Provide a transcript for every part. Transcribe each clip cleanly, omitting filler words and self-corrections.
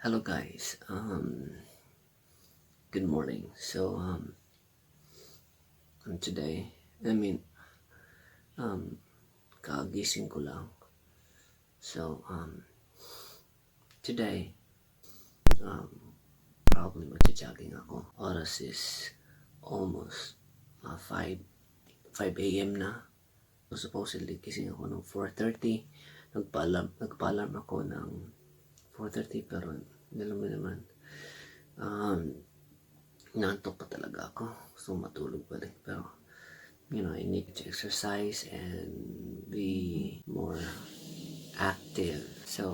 Hello guys, good morning. Today, kagising ko lang. So, today, probably magja-jogging ako. Oras is almost 5 a.m. na. So, supposedly, gising ako ng 4:30. Nagpa-alarm ako ng 4:30 pero alam mo naman, nantok pa talaga ako. So, matulog pa rin. Pero, I need to exercise and be more active. So,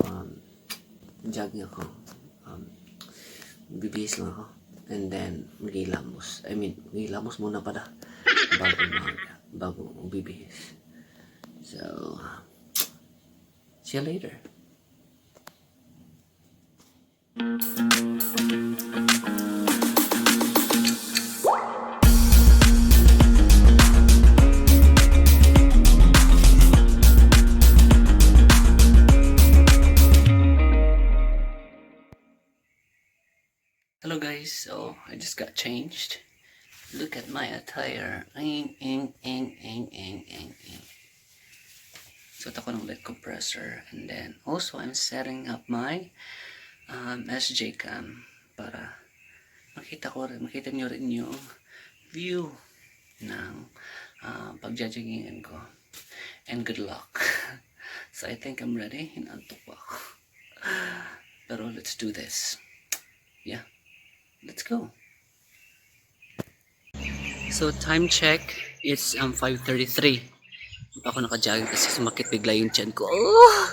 jogging ako. Bibihis lang ako. And then, magilamos muna pala bago bibihis. So, see you later. Hello guys, so I just got changed. Look at my attire. Suot ako ng leg compressor, and then also I'm setting up my sjcam para makita nyo rin yung view ng pagjajaggingan ko. And good luck. So I think I'm ready. Hinantok pa ako. Pero let's do this. Yeah. Let's go. So time check, it's 5:33. Hindi pa ako naka-jogging kasi sumakit bigla yung tiyan ko. Oh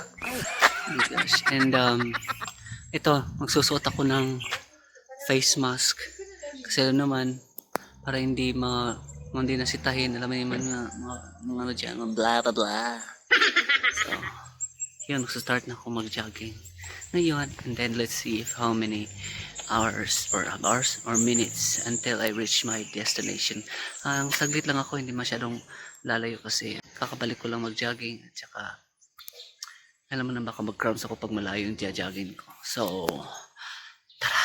my gosh. And ito, magsusuot ako ng face mask. Kasi naman, para hindi nasitahin. Alam mo naman mga ano dyan, blah blah blah. So, yun, magsa-start na ako mag-jogging. Ngayon, and then let's see if how many hours or minutes until I reach my destination. Saglit lang ako, hindi masyadong lalayo kasi kakabalik ko lang mag-jogging at saka alam mo na baka mag-cramps ako pag malayo yung jogging ko. So, tara!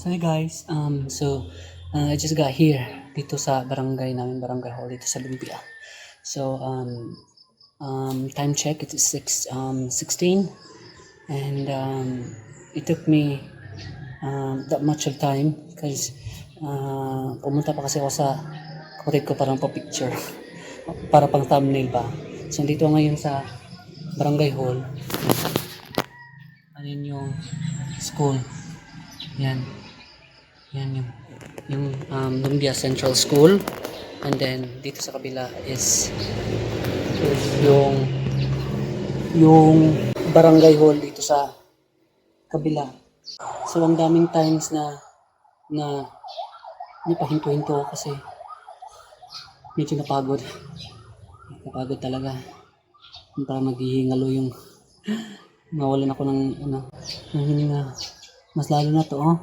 So hey guys, I just got here dito sa barangay namin, barangay hall dito sa Lumpia. So time check, it's 16 and it took me that much of time because pumunta pa kasi ako sa kapatid ko parang pa picture para pang thumbnail ba. So dito ngayon sa barangay hall. Ano yung school. Yan. Yan yung Lumbia Central School. And then dito sa kabila is yung barangay hall dito sa kabila. So ang daming times na napahinto-hinto ako kasi medyo napagod. Napagod talaga. Parang naghihingalo yung nawalan ako ng hininga. Mas lalo na to,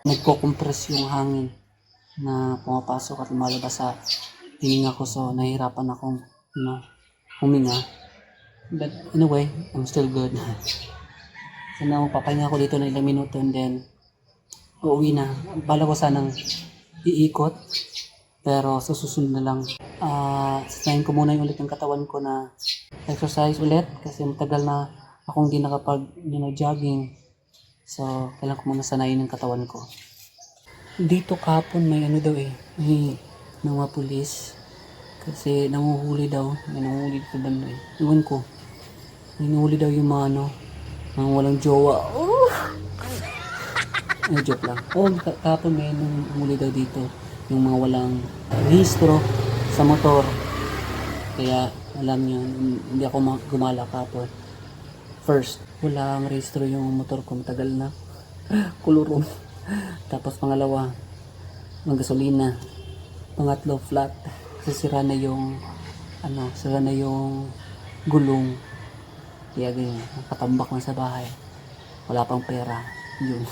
nagko-compress yung hangin na pumapasok at lumalabas sa hininga ko, so nahihirapan akong huminga. But anyway, I'm still good. So now, papahinga ako dito ng ilang minuto and then uuwi na. Bala ko sanang iikot pero susunod na lang. Sanayin ko muna yung ulit ng katawan ko na exercise ulit kasi matagal na akong di nakapag jogging. So, kailangan ko muna sanayin ng katawan ko. Dito kahapon may may mga pulis. Kasi nanguhuli daw. May nanguhuli dito banda eh. Iwan ko. May nanguhuli daw yung mga mga walang jowa. Joke lang. Kahapon may nanguhuli daw dito. Yung mga walang rehistro sa motor. Kaya alam nyo, hindi ako gumala kahapon. First, walang rehistro yung motor ko, matagal na. Kulurong. Tapos pangalawa, ng gasolina. Pangatlo, flat. Kasi sira na yung gulong. Kaya ganyan, nakatambak lang sa bahay. Wala pang pera. Yun.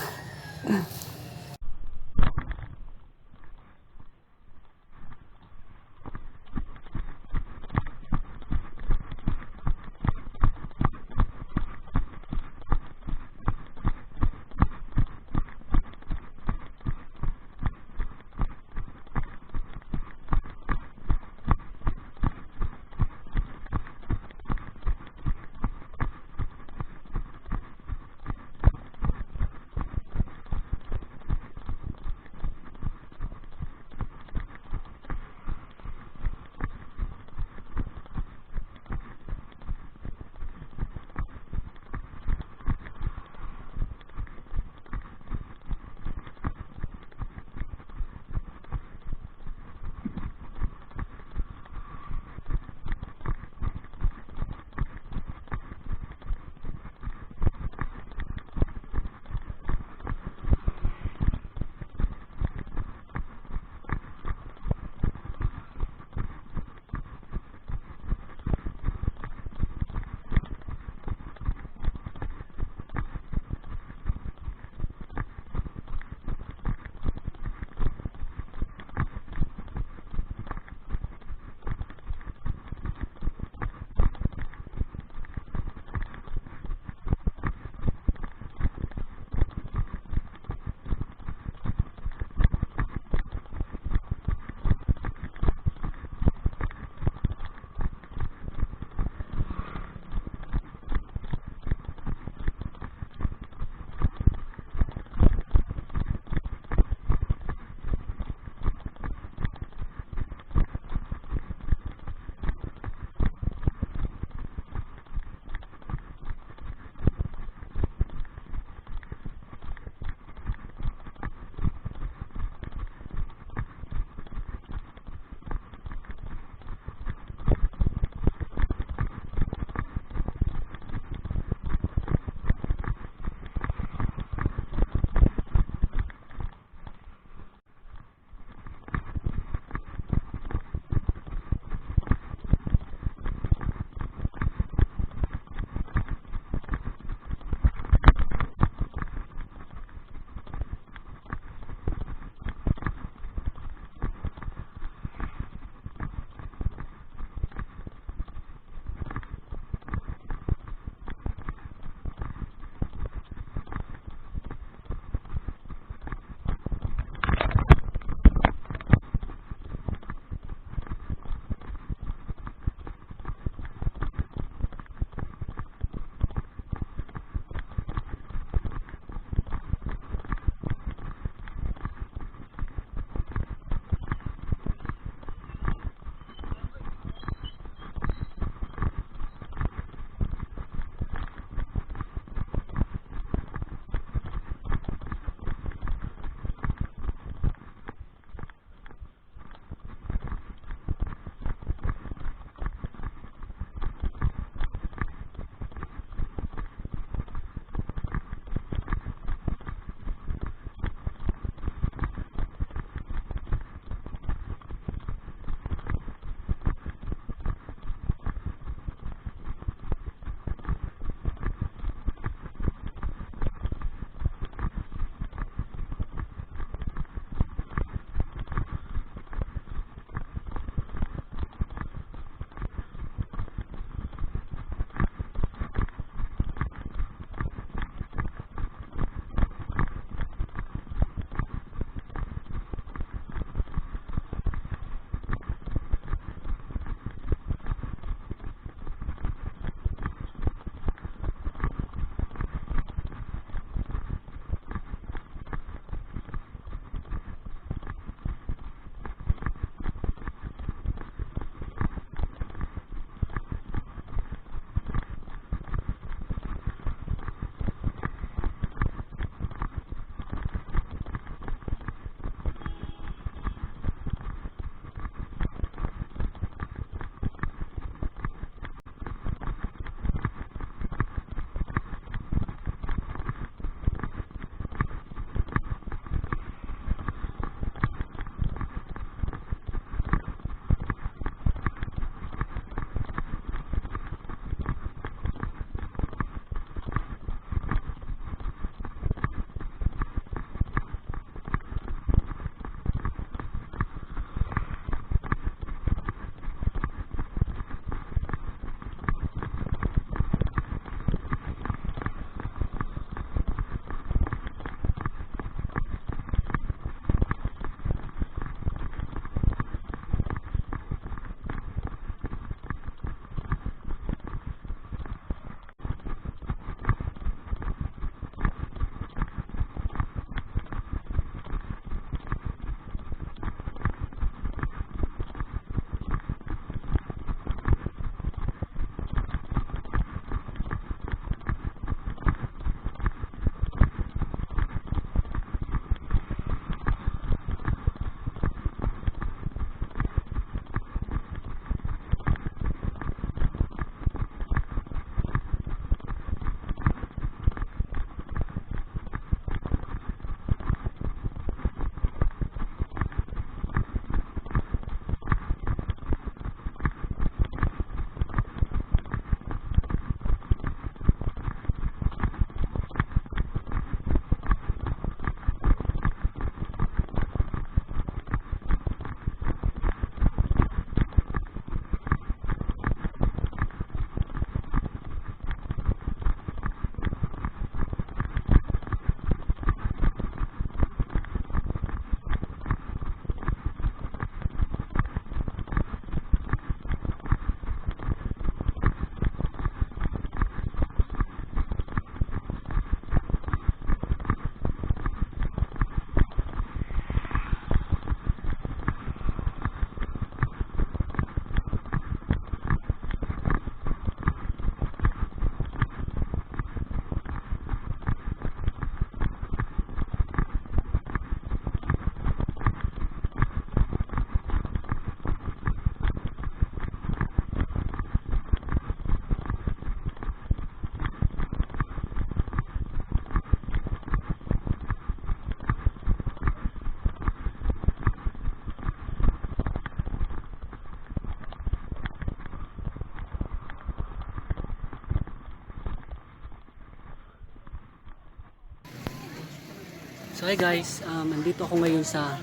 So hi guys, nandito ako ngayon sa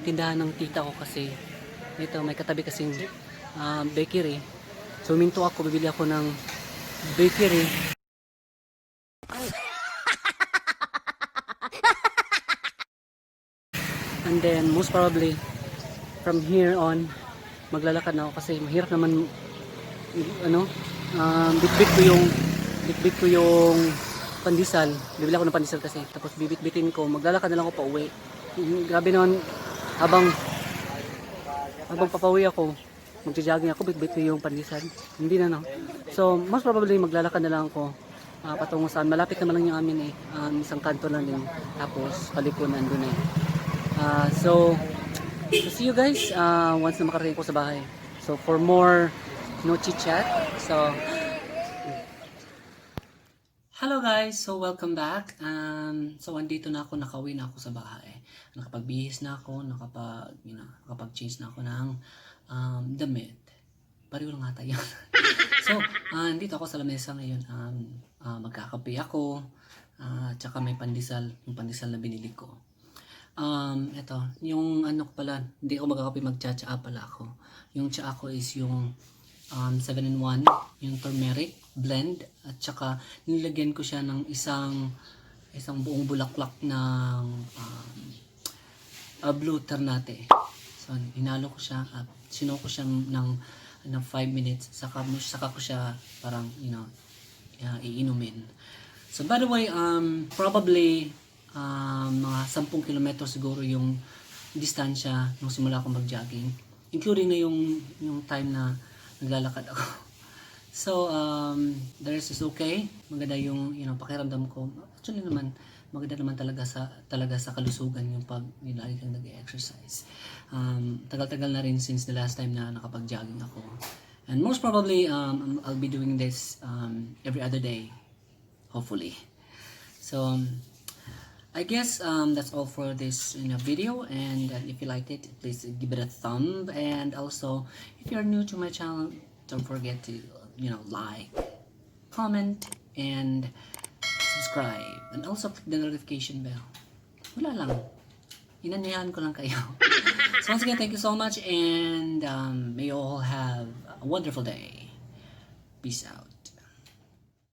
tindahan ng tita ko kasi dito may katabi kasing bakery. So minto ako, bibili ako ng bakery. And then most probably from here on maglalakad na ako kasi mahirap naman bitbit ko yung pandesal. Bibili ako ng pandesal kasi tapos bibit-bitin ko, maglalakad na lang ako pa uwi. Grabe naman, habang papauwi ako, magja-jogging ako, bitbit ko yung pandesal. Hindi na, no. So most probably maglalakad na lang ako patungo saan. Malapit naman lang yung amin isang kanto lang din, tapos palikunan doon eh. So see you guys once na makarating ko sa bahay. So for more no chit chat, so hello guys, so welcome back. So andito na ako, nakauwi na ako sa bahay. Nakapagbihis na ako, nakapag-change na ako ng damit. Pareho lang ata yan. So andito ako sa lamesa ngayon. Magkakape ako, tsaka may pandesal, yung pandesal na binili ko. Ito, yung ano pala, hindi ako magkakape, magcha-cha pala ako. Yung cha ko is yung 7-in-1, yung turmeric blend, at saka nilagyan ko siya ng isang buong bulaklak ng blue ternate. So hinalo ko siya at sinuko ko siya ng 5 minutes, saka ko siya parang iinumin. So by the way, probably mga 10 kilometro siguro yung distansya nung simula akong mag-jogging, including na yung time na naglalakad ako. So the rest is okay. Maganda yung pakiramdam ko. Actually naman maganda naman talaga sa kalusugan yung pag lagi kang nag-exercise. Tagal-tagal na rin since the last time na nakapag-jogging ako. And most probably I'll be doing this every other day, hopefully. So I guess that's all for this video, and if you liked it, please give it a thumb, and also if you're new to my channel, don't forget to like, comment, and subscribe, and also click the notification bell. Wala lang, inanyahan ko lang kayo. So once again, thank you so much, and may you all have a wonderful day. Peace out.